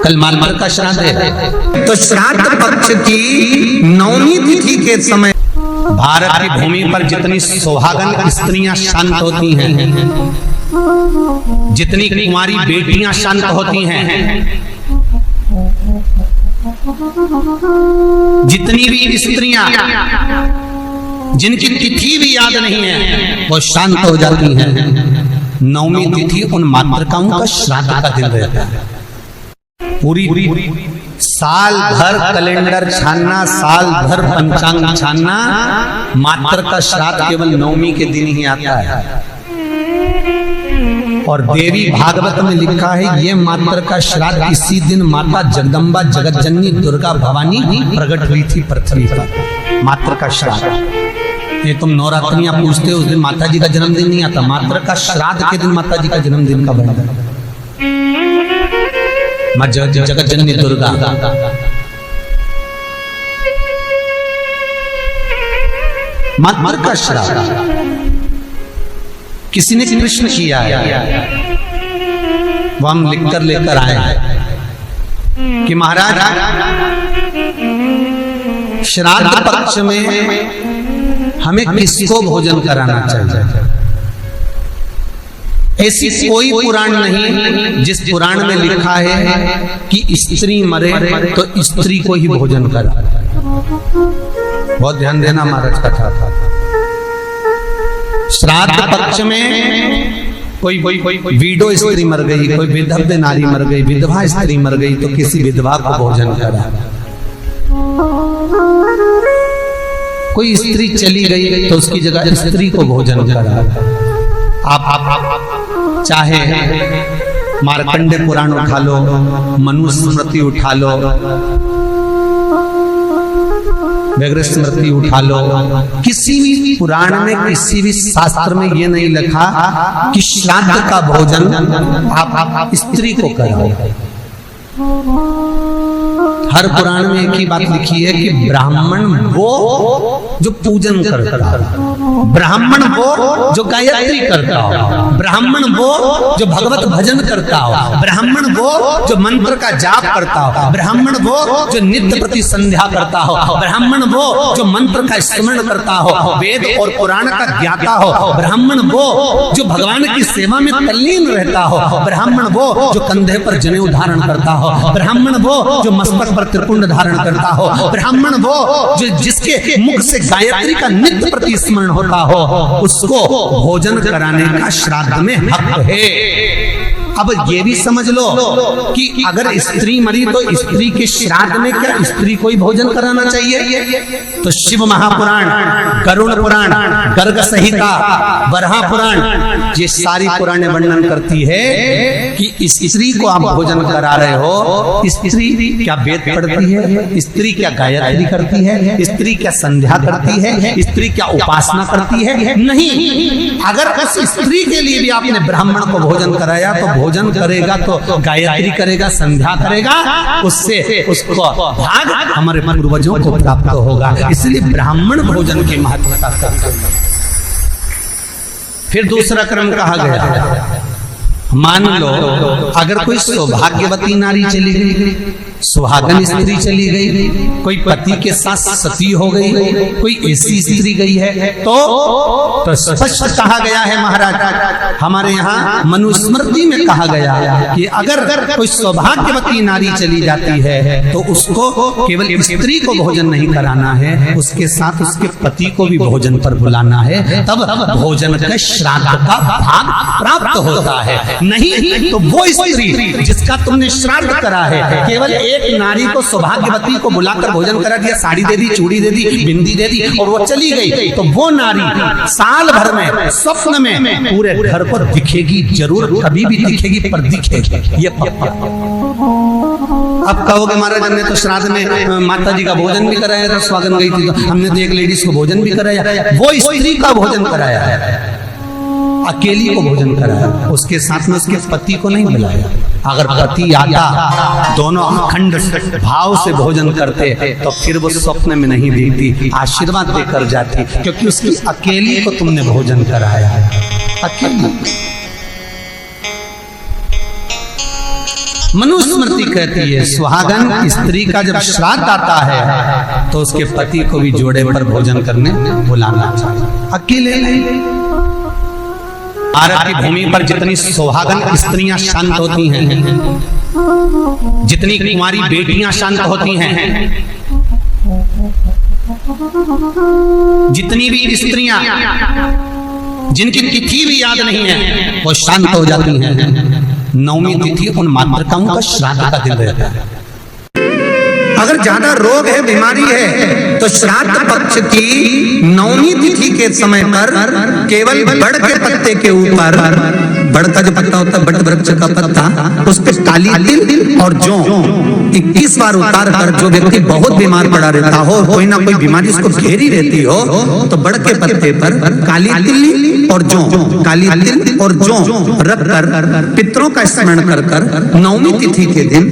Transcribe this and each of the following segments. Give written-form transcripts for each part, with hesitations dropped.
कल मालमर का श्राद्ध है। तो श्राद्ध पक्ष की नवमी तिथि के समय भारत की भूमि पर जितनी सुहागन स्त्रियां शांत होती हैं, जितनी कुंवारी बेटियां शांत होती हैं, जितनी भी स्त्रियां जिनकी तिथि भी याद नहीं है वो शांत हो जाती हैं। नवमी तिथि उन मातृकाओं का श्राद्ध का दिन रहता है। पूरी साल भर कैलेंडर छानना, साल भर पंचांग छानना, मातृ का श्राद्ध केवल नवमी के दिन ही आता है। और देवी भागवत में लिखा है ये मातृ का श्राद्ध इसी दिन माता जगदम्बा जगत जननी दुर्गा भवानी प्रकट हुई थी पृथ्वी पर। मातृ का श्राद्ध ये तुम नवरात्रियां पूछते हो, उस दिन माता जी का जन्मदिन नहीं आता, मातृ का श्राद्ध के दिन माता जी का जन्मदिन का बना जगत जननी दुर्गा। मातृ का श्राद्ध किसी ने कृष्ण किया है, वो हम लिखकर लेकर आए कि महाराज श्राद्ध पक्ष में हमें किसको भोजन कराना चाहिए। ऐसी कोई पुराण नहीं जिस पुराण में लिखा है कि स्त्री मरे तो स्त्री को ही भोजन करा। बहुत ध्यान देना महाराज कथा था। श्राद्ध पक्ष में कोई विडो स्त्री मर गई, कोई विधव्य नारी मर गई, विधवा स्त्री मर गई तो किसी विधवा को भोजन करा। कोई स्त्री चली गई तो उसकी जगह स्त्री को भोजन करा। आप चाहे मार्कंडे पुराण उठा लो, मनुस्मृति उठा लो, व्याघ्र स्मृति उठा लो, किसी भी पुराण में किसी भी शास्त्र में ये नहीं लिखा कि श्राद्ध का भोजन आप स्त्री को कराओ। हर पुराण में एक ही बात लिखी है कि ब्राह्मण वो जो पूजन करता हो, ब्राह्मण वो जो गायत्री करता हो, ब्राह्मण वो जो भगवत भजन करता हो, ब्राह्मण वो जो मंत्र का जाप करता हो, ब्राह्मण वो जो नित्य प्रति संध्या करता हो, ब्राह्मण वो जो मंत्र का स्मरण करता हो, वेद और पुराण का ज्ञाता हो, ब्राह्मण वो जो भगवान की सेवा में तल्लीन रहता हो, ब्राह्मण वो जो कंधे पर जनेऊ धारण करता हो, ब्राह्मण वो जो मस्तक पर त्रिपुंड धारण करता हो, ब्राह्मण वो जो जिसके मुख से गायत्री का नित्य प्रति स्मरण होता हो, उसको भोजन कराने का श्राद्ध में हक है। अब ये भी समझ लो कि अगर स्त्री मरी तो स्त्री के श्राद्ध में क्या स्त्री को ही भोजन कराना चाहिए? तो शिव महापुराण, गरुड़ पुराण, गर्ग संहिता, बरहा पुराण, ये सारी पुराणे वर्णन करती है कि स्त्री को आप भोजन करा रहे हो। स्त्री क्या वेद पढ़ती है? स्त्री क्या गायत्री करती है? स्त्री क्या संध्या करती है? स्त्री क्या उपासना करती है? नहीं। अगर उस स्त्री के लिए भी आपने ब्राह्मण को भोजन कराया तो भोजन करेगा तो गायत्री करेगा, संध्या करेगा, उससे उसको भाग हमारे पूर्वजों को प्राप्त होगा। इसलिए ब्राह्मण भोजन की महत्वता करते हैं। फिर दूसरा क्रम कहा गया, मान लो अगर कोई सौभाग्यवती नारी चली गई, सुहागन स्त्री चली गई, कोई पति के साथ सती हो गई, कोई ऐसी स्त्री गई है तो स्पष्ट कहा गया है महाराज, हमारे यहाँ मनुस्मृति में कहा गया कि अगर कोई सौभाग्यवती नारी चली जाती है तो उसको केवल स्त्री को भोजन नहीं कराना है, उसके साथ उसके पति को भी भोजन पर बुलाना है, तब भोजन का श्राद्ध का भाग प्राप्त होता है। नहीं तो वो स्त्री जिसका तुमने श्राद्ध करा है, केवल एक नारी को सौभाग्यवती को बुलाकर भोजन करा दिया, साड़ी दे दी, चूड़ी दे दी, बिंदी दे दी और वो चली गई, तो वो नारी साल भर में स्वप्न में पूरे घर को दिखेगी जरूर, कभी भी दिखेगी पर दिखेगी, ये पक्का। अब कहोगे महाराज हमने तो श्राद्ध में माता जी का भोजन भी कराया था, स्वागन गई थी तो हमने तो एक लेडीज को भोजन भी कराया, वो स्त्री का भोजन कराया है, अकेली को भोजन कराया, उसके साथ में उसके पति को नहीं बुलाया। अगर पति आता, दोनों अखंड भाव से भोजन करते तो फिर वो स्वप्न में नहीं दिखती, आशीर्वाद देकर जाती, क्योंकि उसकी अकेली को तुमने भोजन कराया, अकेली। मनुस्मृति कहती है सुहागन स्त्री का जब श्राद्ध आता है तो उसके पति को भी जोड़े पर भोजन करने बुलाना चाहिए, अकेले नहीं। भारत की भूमि पर जितनी सुहागन स्त्रियां शांत होती हैं, जितनी कुंवारी बेटियां शांत होती हैं, जितनी भी स्त्रियां जिनकी तिथि भी याद नहीं है वो शांत हो जाती हैं। नवमी तिथि उन मातृकाओं का श्राद्ध का दिन रहता है। अगर ज्यादा रोग है, बीमारी है, तो श्राद्ध पक्ष की नवमी तिथि के समय पर केवल बड़ के पत्ते के ऊपर, बड़ का जो पत्ता होता है, बड़ वृक्ष का पत्ता, उस पे काली तिल और जौ 21 बार उतार कर, जो व्यक्ति बहुत बीमार पड़ा रहता हो, कोई ना कोई बीमारी उसको घेरी रहती हो, तो बड़ के पत्ते पर काली तिल और जौ, काली तिल और जौ रख कर पितरों का स्मरण कर कर नवमी तिथि के दिन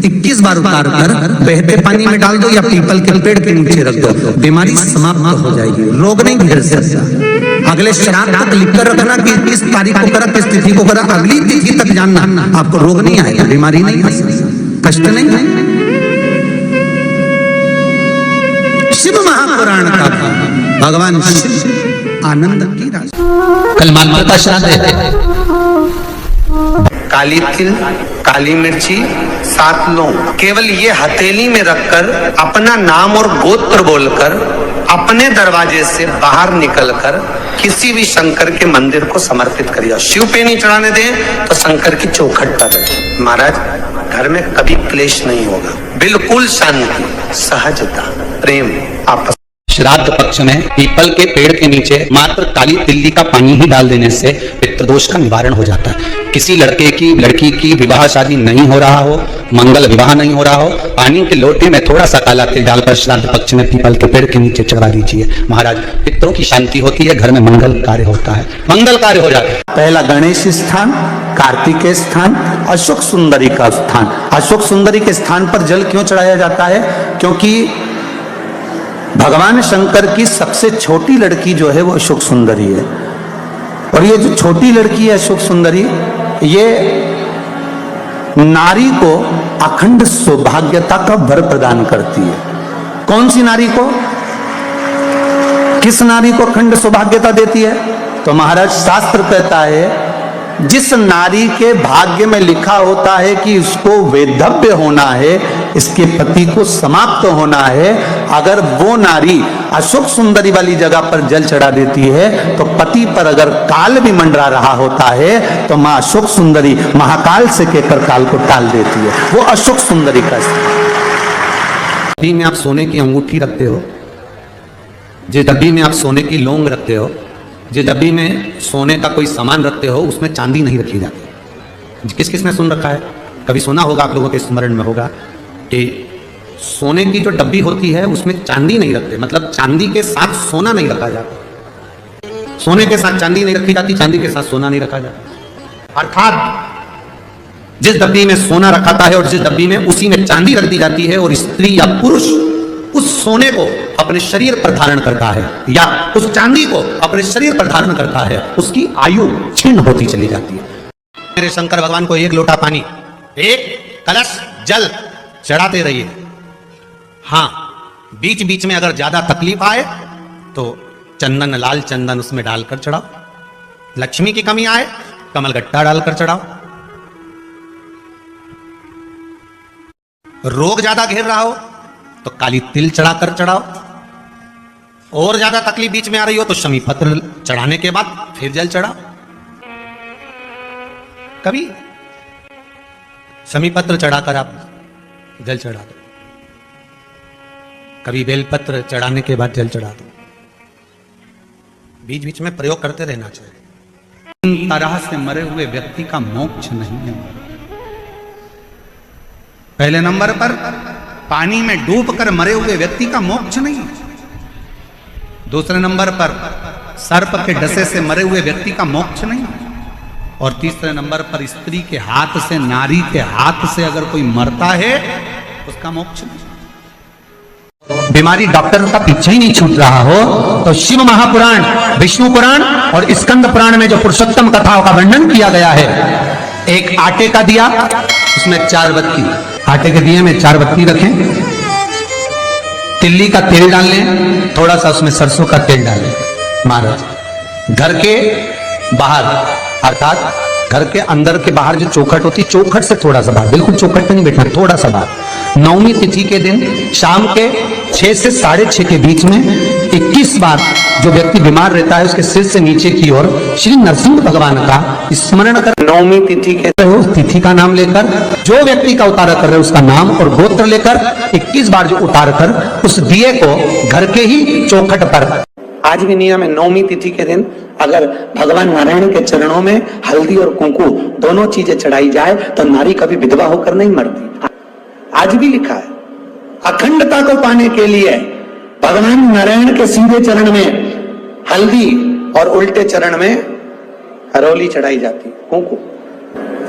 21 बार उतार कर बहते पानी में डाल दो या पीपल के पेड़ के नीचे रख दो, बीमारी समाप्त हो जाएगी, रोग नहीं घेर सकता। अगले श्राद्ध तक लिख कर रखना कि किस तारीख को करा, किस तिथि को करा, अगली तिथि तक जानना, आपको रोग नहीं आएगा, बीमारी नहीं आ सकती, कष्ट नहीं है। शिव महापुराण का भगवान शिव आनंद की राशि। कल मानव का श्राद्ध है। काली तिल, काली मिर्ची, 7 लौंग, केवल ये हथेली में रखकर अपना नाम और गोत्र बोलकर अपने दरवाजे से बाहर निकलकर किसी भी शंकर के मंदिर को समर्पित करिए। शिव पे नहीं चढ़ाने दें तो शंकर की चौखट पर रखें। महाराज घर में कभी क्लेश नहीं होगा, बिल्कुल शांति, सहजता, प्रेम आपस। श्राद्ध पक्ष में पीपल के पेड़ के नीचे मात्र काली तिल्ली का पानी ही डाल देने से पितृदोष का निवारण हो जाता है। किसी लड़के की लड़की की विवाह शादी नहीं हो रहा हो, मंगल विवाह नहीं हो रहा हो, पानी के लोटे में थोड़ा सा काला तिल डालकर श्राद्ध पक्ष में पीपल के पेड़ के नीचे चढ़ा दीजिए। महाराज पितरों की शांति होती है, घर में मंगल कार्य होता है, मंगल कार्य हो जाता है। पहला गणेश स्थान, कार्तिकेय स्थान, अशोक सुंदरी का स्थान। अशोक सुंदरी के स्थान पर जल क्यों चढ़ाया जाता है? क्योंकि भगवान शंकर की सबसे छोटी लड़की जो है वो अशोक सुंदरी है, और ये जो छोटी लड़की है अशोक सुंदरी, ये नारी को अखंड सौभाग्यता का वर प्रदान करती है। कौन सी नारी को, किस नारी को अखंड सौभाग्यता देती है? तो महाराज शास्त्र कहता है जिस नारी के भाग्य में लिखा होता है कि इसको वैधव्य होना है, इसके पति को समाप्त होना है, अगर वो नारी अशोक सुंदरी वाली जगह पर जल चढ़ा देती है तो पति पर अगर काल भी मंडरा रहा होता है तो मां अशोक सुंदरी महाकाल से कहकर काल को टाल देती है। वो अशोक सुंदरी का स्थान। डब्बी में आप सोने की अंगूठी रखते हो, जिस डब्बी में आप सोने की लौंग रखते हो, जिस डब्बी में सोने का कोई सामान रखते हो, उसमें चांदी नहीं रखी जाती। किस किस ने सुन रखा है, कभी सुना होगा, आप लोगों के स्मरण में होगा कि सोने की जो डब्बी होती है उसमें चांदी नहीं रखते, मतलब चांदी के साथ सोना नहीं रखा जाता। सोने के साथ चांदी नहीं रखी जाती, चांदी के साथ सोना नहीं रखा जाता। अर्थात जिस डब्बी में सोना रखाता है और जिस डब्बी में उसी में चांदी रख दी जाती है, और स्त्री या पुरुष उस सोने को अपने शरीर पर धारण करता है या उस चांदी को अपने शरीर पर धारण करता है, उसकी आयु क्षीण होती चली जाती है। मेरे शंकर भगवान को 1 लोटा पानी, 1 कलश जल चढ़ाते रहिए। हाँ, बीच बीच में अगर ज्यादा तकलीफ आए तो चंदन, लाल चंदन उसमें डालकर चढ़ाओ। लक्ष्मी की कमी आए, कमलगट्टा डालकर चढ़ाओ। रोग ज्यादा घेर रहा हो तो काली तिल चढ़ाकर चढ़ाओ। और ज्यादा तकलीफ बीच में आ रही हो तो शमी पत्र चढ़ाने के बाद फिर जल चढ़ाओ। कभी शमी पत्र चढ़ाकर आप जल चढ़ा दो, कभी बेलपत्र चढ़ाने के बाद जल चढ़ा दो। बीच बीच में प्रयोग करते रहना चाहिए। इन तरह से मरे हुए व्यक्ति का मोक्ष नहीं है। पहले नंबर पर पानी में डूबकर मरे हुए व्यक्ति का मोक्ष नहीं है। दूसरे नंबर पर सर्प के डसे से मरे हुए व्यक्ति का मोक्ष नहीं है। और तीसरे नंबर पर स्त्री के हाथ से, नारी के हाथ से अगर कोई मरता है उसका मोक्ष नहीं। बीमारी डॉक्टर का पीछे ही नहीं छूट रहा हो तो शिव महापुराण, विष्णु पुराण और स्कंद पुराण में जो पुरुषोत्तम कथाओं का वर्णन किया गया है, एक आटे का दिया, उसमें 4 बत्ती, आटे के दिए में 4 बत्ती रखें, तिल्ली का तेल डाल लें, थोड़ा सा उसमें सरसों का तेल डाल लें। महाराज घर के बाहर, अर्थात घर के अंदर के बाहर जो चौखट होती, चौखट से थोड़ा सा बाहर, बिल्कुल चौखट पे नहीं बैठना, थोड़ा सा बाहर, 9वीं तिथि के दिन शाम के 6 से 6:30 के बीच में 21 बार जो व्यक्ति बीमार रहता है उसके सिर से नीचे की ओर श्री नरसिंह भगवान का स्मरण कर, 9वीं तिथि के उस तिथि का नाम लेकर, जो व्यक्ति का उतारा कर रहे हैं उसका नाम और गोत्र लेकर 21 बार जो उतार कर उस दिए को घर के ही चौखट पर, आज भी नियम है 9वीं तिथि के दिन अगर भगवान नारायण के चरणों में हल्दी और कुंकू दोनों चीजें चढ़ाई जाए तो नारी कभी विधवा होकर नहीं मरती। आज भी लिखा है, अखंडता को पाने के लिए भगवान नारायण के सीधे चरण में हल्दी और उल्टे चरण में हरोली चढ़ाई जाती, कुंकू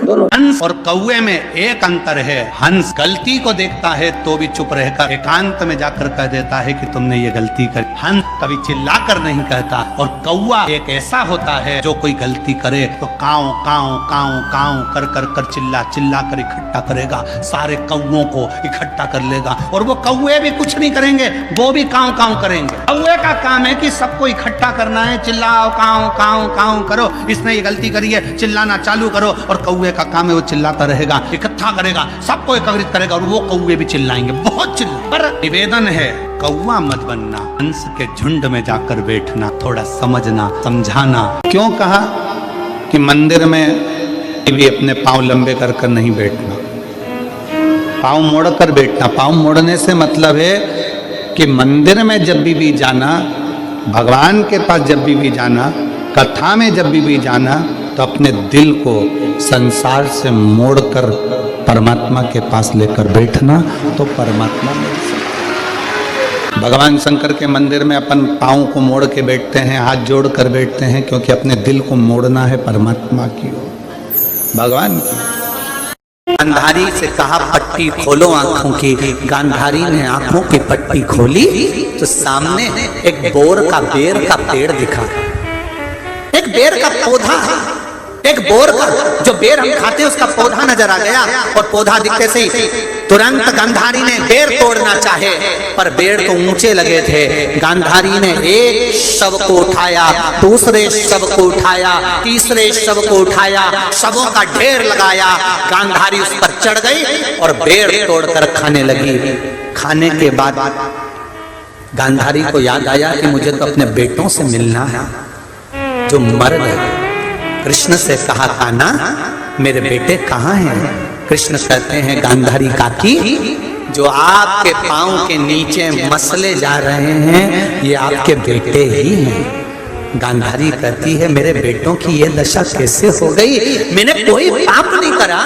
दोनों। हंस और कौवे में एक अंतर है, हंस गलती को देखता है तो भी चुप रहकर एकांत में जाकर कह देता है कि तुमने ये गलती कर। हंस कभी चिल्लाकर नहीं कहता, और कौवा एक ऐसा होता है जो कोई गलती करे तो काऊ काऊ काऊ काऊ कर कर कर चिल्ला चिल्ला कर इकट्ठा करेगा, सारे कौवों को इकट्ठा कर लेगा। और वो कौवे भी कुछ नहीं करेंगे, वो भी काऊ काऊ करेंगे। कौवे का काम है कि सबको इकट्ठा करना है, चिल्लाओ काऊ काऊ काऊ करो, इसने ये गलती करी है, चिल्लाना चालू करो। और कौवे का काम है वो चिल्लाता रहेगा, इकट्ठा करेगा, सबको एकत्रित करेगा, और वो कौवे भी चिल्लाएंगे, बहुत चिल्ला। पर निवेदन है, कौवा मत बनना, हंस के झुंड में जाकर बैठना, थोड़ा समझना समझाना। क्यों कहा कि मंदिर में भी अपने पांव लंबे कर कर नहीं बैठना, पांव मोड़ कर बैठना। पांव मोड़ने से मतलब है कि मंदिर में जब भी जाना, भगवान के पास जब भी जाना, कथा में जब भी जाना, तो अपने दिल को संसार से मोड़कर परमात्मा के पास लेकर बैठना, तो परमात्मा मिल सकता। भगवान शंकर के मंदिर में अपन पाँव को मोड़ के बैठते हैं, हाथ जोड़ कर बैठते हैं, क्योंकि अपने दिल को मोड़ना है परमात्मा की ओर, भगवान की। गांधारी से कहा पट्टी खोलो आंखों की, गांधारी ने आंखों की पट्टी खोली तो सामने एक बोर का बेर का पेड़ दिखा, एक बेर का पौधा, एक बोर का जो बेर हम खाते हैं उसका पौधा नजर आ गया। और पौधा दिखते से ही तुरंत गांधारी ने बेर तोड़ना चाहे, पर बेर तो ऊंचे लगे थे। गांधारी ने एक शव को उठाया, दूसरे शव को उठाया, तीसरे शव को उठाया, शवों का ढेर लगाया। गांधारी उस पर चढ़ गई और बेर तोड़कर खाने लगी। खाने के बाद गांधारी को याद आया कि मुझे तो अपने बेटों से मिलना है जो मर गए। कृष्ण से कहा था ना, मेरे बेटे कहाँ हैं? कृष्ण कहते हैं, गांधारी काकी, जो आपके पांव के नीचे मसले जा रहे हैं ये आपके बेटे ही हैं। गांधारी कहती है, मेरे बेटों की ये दशा कैसे हो गई? मैंने कोई पाप नहीं करा,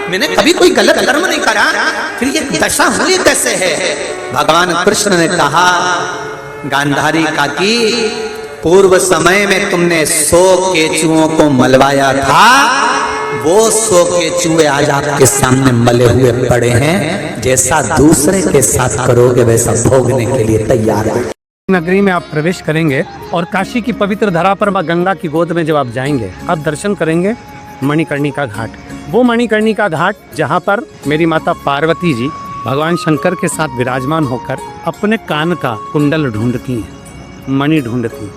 मैंने कभी कोई गलत कर्म नहीं करा, फिर ये दशा हुई कैसे है? भगवान कृष्ण ने कहा, गांधारी काकी, पूर्व समय में तुमने 100 केचुओं को मलवाया था, वो 100 केचुए आज आपके सामने मले हुए पड़े हैं। जैसा दूसरे के साथ करोगे वैसा भोगने के लिए तैयार हो। नगरी में आप प्रवेश करेंगे और काशी की पवित्र धरा पर मां गंगा की गोद में जब आप जाएंगे, आप दर्शन करेंगे मणिकर्णिका घाट। वो मणिकर्णिका घाट जहाँ पर मेरी माता पार्वती जी भगवान शंकर के साथ विराजमान होकर अपने कान का कुंडल ढूंढती हैं, मणि ढूंढती।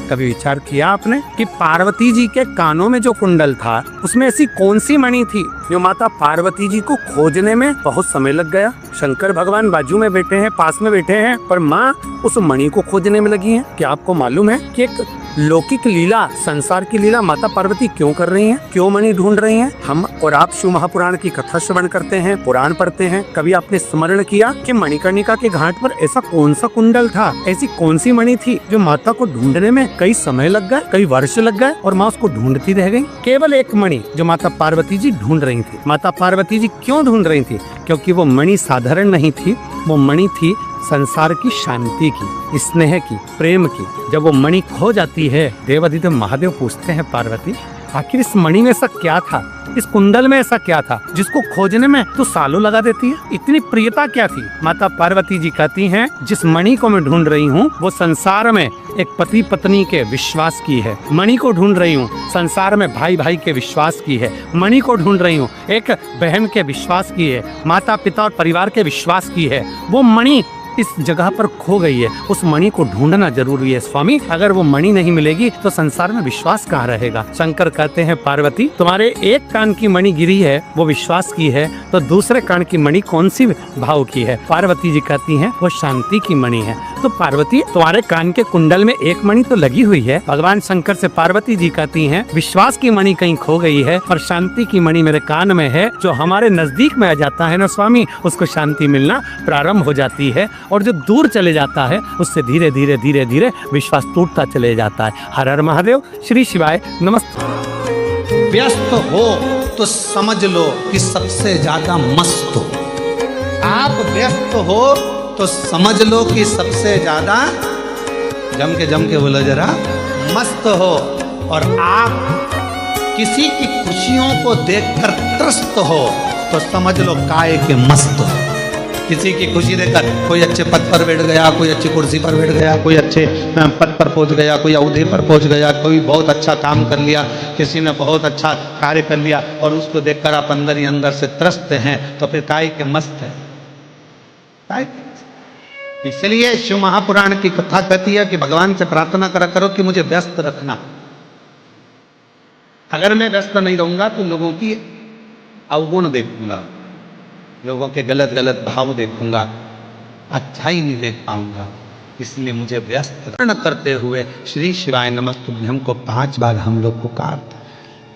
कभी विचार किया आपने कि पार्वती जी के कानों में जो कुंडल था उसमें ऐसी कौन सी मणि थी जो माता पार्वती जी को खोजने में बहुत समय लग गया? शंकर भगवान बाजू में बैठे हैं, पास में बैठे हैं, पर माँ उस मणि को खोजने में लगी हैं। क्या आपको मालूम है कि एक लौकिक लीला, संसार की लीला माता पार्वती क्यों कर रही हैं, क्यों मणि ढूंढ रही हैं? हम और आप शिव महापुराण की कथा श्रवण करते हैं, पुराण पढ़ते हैं। कभी आपने स्मरण किया कि मणिकर्णिका के घाट पर ऐसा कौन सा कुंडल था, ऐसी कौन सी मणि थी जो माता को ढूंढने में कई समय लग गए, कई वर्ष लग गए और माँ उसको ढूंढती रह गई? केवल एक मणि जो माता पार्वती जी ढूंढ रही थी। माता पार्वती जी क्यों ढूंढ रही थी? क्योंकि वो मणि साधारण नहीं थी, वो मणि थी संसार की शांति की, स्नेह की, प्रेम की। जब वो मणि खो जाती है, देवाधिदेव महादेव पूछते हैं, पार्वती आखिर इस मणि में ऐसा क्या था, इस कुंडल में ऐसा क्या था जिसको खोजने में तो सालों लगा देती है? इतनी प्रियता क्या थी? माता पार्वती जी कहती हैं, जिस मणि को मैं ढूंढ रही हूँ वो संसार में एक पति पत्नी के विश्वास की है। मणि को ढूंढ रही हूँ संसार में भाई भाई के विश्वास की है। मणि को ढूंढ रही हूँ एक बहन के विश्वास की है, माता पिता और परिवार के विश्वास की है। वो मणि इस जगह पर खो गई है, उस मणि को ढूंढना जरूरी है स्वामी। अगर वो मणि नहीं मिलेगी तो संसार में विश्वास कहाँ रहेगा? शंकर कहते हैं, पार्वती तुम्हारे एक कान की मणि गिरी है वो विश्वास की है, तो दूसरे कान की मणि कौन सी भाव की है? पार्वती जी कहती हैं वो शांति की मणि है। तो पार्वती तुम्हारे कान के कुंडल में एक मणि तो लगी हुई है। भगवान शंकर से पार्वती जी कहती हैं, विश्वास की मणि कहीं खो गई है और शांति की मणि मेरे कान में है। जो हमारे नजदीक में आ जाता है ना स्वामी, उसको शांति मिलना प्रारंभ हो जाती है, और जो दूर चले जाता है उससे धीरे धीरे धीरे धीरे विश्वास टूटता चले जाता है। हर हर महादेव, श्री शिवाय, नमस्ते। व्यस्त हो तो समझ लो कि सबसे ज्यादा मस्त हो। आप व्यस्त हो तो समझ लो कि सबसे ज्यादा जम के बोलो जरा, मस्त हो। और आप किसी की खुशियों को देखकर त्रस्त हो तो समझ लो काय के मस्त हो। किसी की खुशी देखकर कोई अच्छे पद पर बैठ गया, कोई अच्छी कुर्सी पर बैठ गया, कोई अच्छे पद पर पहुंच गया, कोई अवधि पर पहुंच गया, कोई बहुत अच्छा काम कर लिया, किसी ने बहुत अच्छा कार्य कर लिया, और उसको देखकर आप अंदर ही अंदर से त्रस्त हैं, तो फिर काय के मस्त है। इसलिए शिव महापुराण की कथा कहती है कि भगवान से प्रार्थना करा करो कि मुझे व्यस्त रखना। अगर मैं व्यस्त नहीं रहूंगा तो लोगों की अवगुण देखूंगा, लोगों के गलत गलत भाव देखूंगा, अच्छाई नहीं देख पाऊंगा। इसलिए मुझे व्यस्त करते हुए श्री शिवाय नमस्तुभ्यं को 5 बार हम लोग पुकारते।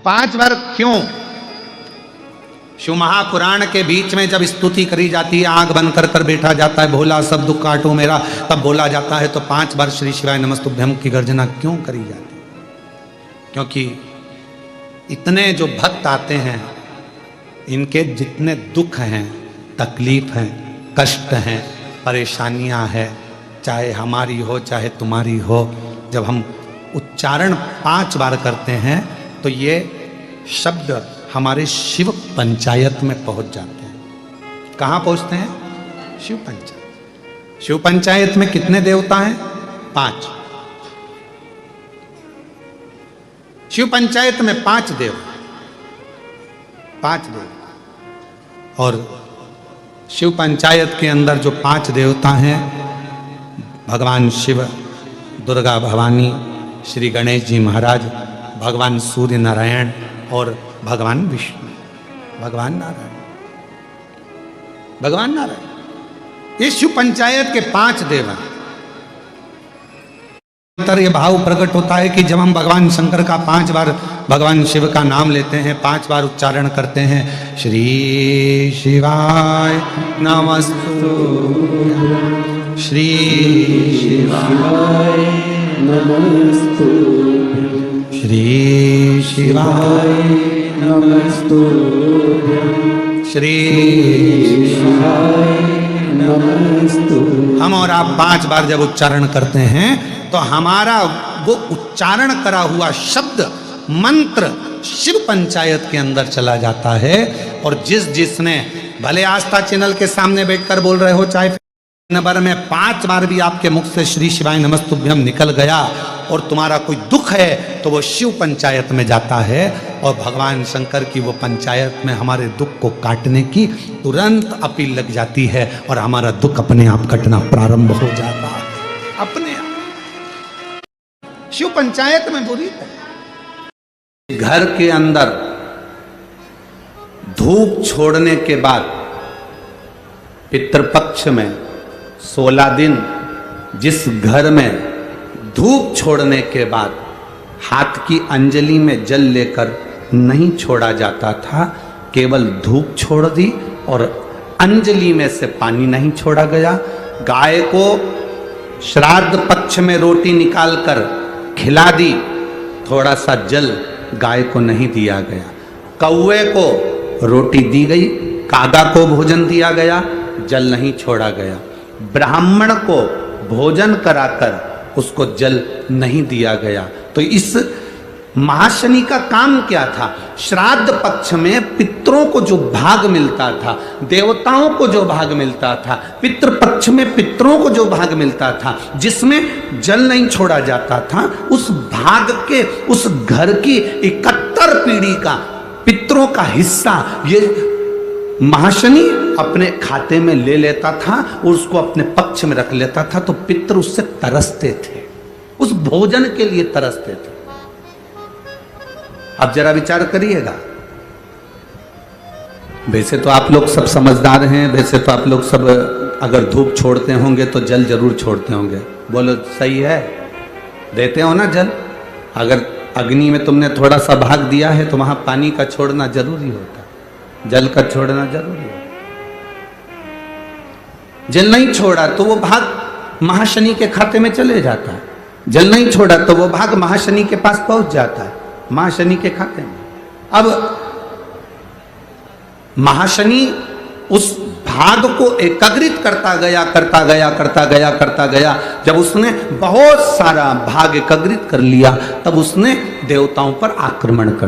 5 बार क्यों? शिव महापुराण के बीच में जब स्तुति करी जाती है, आंख बंद कर कर बैठा जाता है, भोला सब दुख काटो मेरा, तब बोला जाता है, तो 5 बार श्री शिवाय नमस्तुभ्यं की गर्जना क्यों करी जाती है? क्योंकि इतने जो भक्त आते हैं, इनके जितने दुख हैं, तकलीफ हैं, कष्ट हैं, परेशानियां हैं, चाहे हमारी हो चाहे तुम्हारी हो, जब हम उच्चारण 5 बार करते हैं तो ये शब्द हमारे शिव पंचायत में पहुंच जाते हैं। कहाँ पहुंचते हैं? शिव पंचायत। शिव पंचायत में कितने देवता हैं? 5। शिव पंचायत में 5 देव, 5 देव। और शिव पंचायत के अंदर जो 5 देवता हैं, भगवान शिव, दुर्गा भवानी, श्री गणेश जी महाराज, भगवान सूर्य नारायण और भगवान विष्णु, भगवान नारायण, भगवान नारायण। ये शिव पंचायत के 5 देव हैं। ये भाव प्रकट होता है कि जब हम भगवान शंकर का 5 बार भगवान शिव का नाम लेते हैं, 5 बार उच्चारण करते हैं, श्री शिवाय नमस्तुभ्यं, श्री शिवाय नमस्तुभ्यं, श्री शिवाय नमस्तुभ्यं, श्री शिवाय नमस्तुभ्यं। हम और आप 5 बार जब उच्चारण करते हैं तो हमारा वो उच्चारण करा हुआ शब्द, मंत्र शिव पंचायत के अंदर चला जाता है। और जिसने भले आस्था चैनल के सामने बैठकर बोल रहे हो, चाहे नंबर में 5 बार भी आपके मुख से श्री शिवाय नमस्तुभ्यं निकल गया और तुम्हारा कोई दुख है तो वो शिव पंचायत में जाता है, और भगवान शंकर की वो पंचायत में हमारे दुख को काटने की तुरंत अपील लग जाती है और हमारा दुख अपने आप कटना प्रारंभ हो जाता है, अपने आप। शिव पंचायत में बुरी है। घर के अंदर धूप छोड़ने के बाद पितृपक्ष में 16 दिन जिस घर में धूप छोड़ने के बाद हाथ की अंजलि में जल लेकर नहीं छोड़ा जाता था, केवल धूप छोड़ दी और अंजलि में से पानी नहीं छोड़ा गया। गाय को श्राद्ध पक्ष में रोटी निकालकर खिला दी, थोड़ा सा जल गाय को नहीं दिया गया। कौवे को रोटी दी गई, कागा को भोजन दिया गया, जल नहीं छोड़ा गया। ब्राह्मण को भोजन कराकर उसको जल नहीं दिया गया। तो इस महाशनि का काम क्या था? श्राद्ध पक्ष में पितरों को जो भाग मिलता था, देवताओं को जो भाग मिलता था, पितृ पक्ष में पितरों को जो भाग मिलता था, जिसमें जल नहीं छोड़ा जाता था, उस भाग के, उस घर की 71 पीढ़ी का पितरों का हिस्सा ये महाशनि अपने खाते में ले लेता था और उसको अपने पक्ष में रख लेता था। तो पितृ उससे तरसते थे, उस भोजन के लिए तरसते थे। अब जरा विचार करिएगा, वैसे तो आप लोग सब समझदार हैं, वैसे तो आप लोग सब अगर धूप छोड़ते होंगे तो जल जरूर छोड़ते होंगे। बोलो सही है? देते हो ना जल? अगर अग्नि में तुमने थोड़ा सा भाग दिया है तो वहां पानी का छोड़ना जरूरी होता है, जल का छोड़ना जरूरी है। जल नहीं छोड़ा तो वो भाग महाशनि के खाते में चले जाता है, जल नहीं छोड़ा तो वो भाग महाशनि के पास पहुंच जाता है, महाशनि के खाते में। अब महाशनि उस भाग को एकाग्रित करता गया। जब उसने बहुत सारा भाग एकाग्रित कर लिया, तब उसने देवताओं पर आक्रमण कर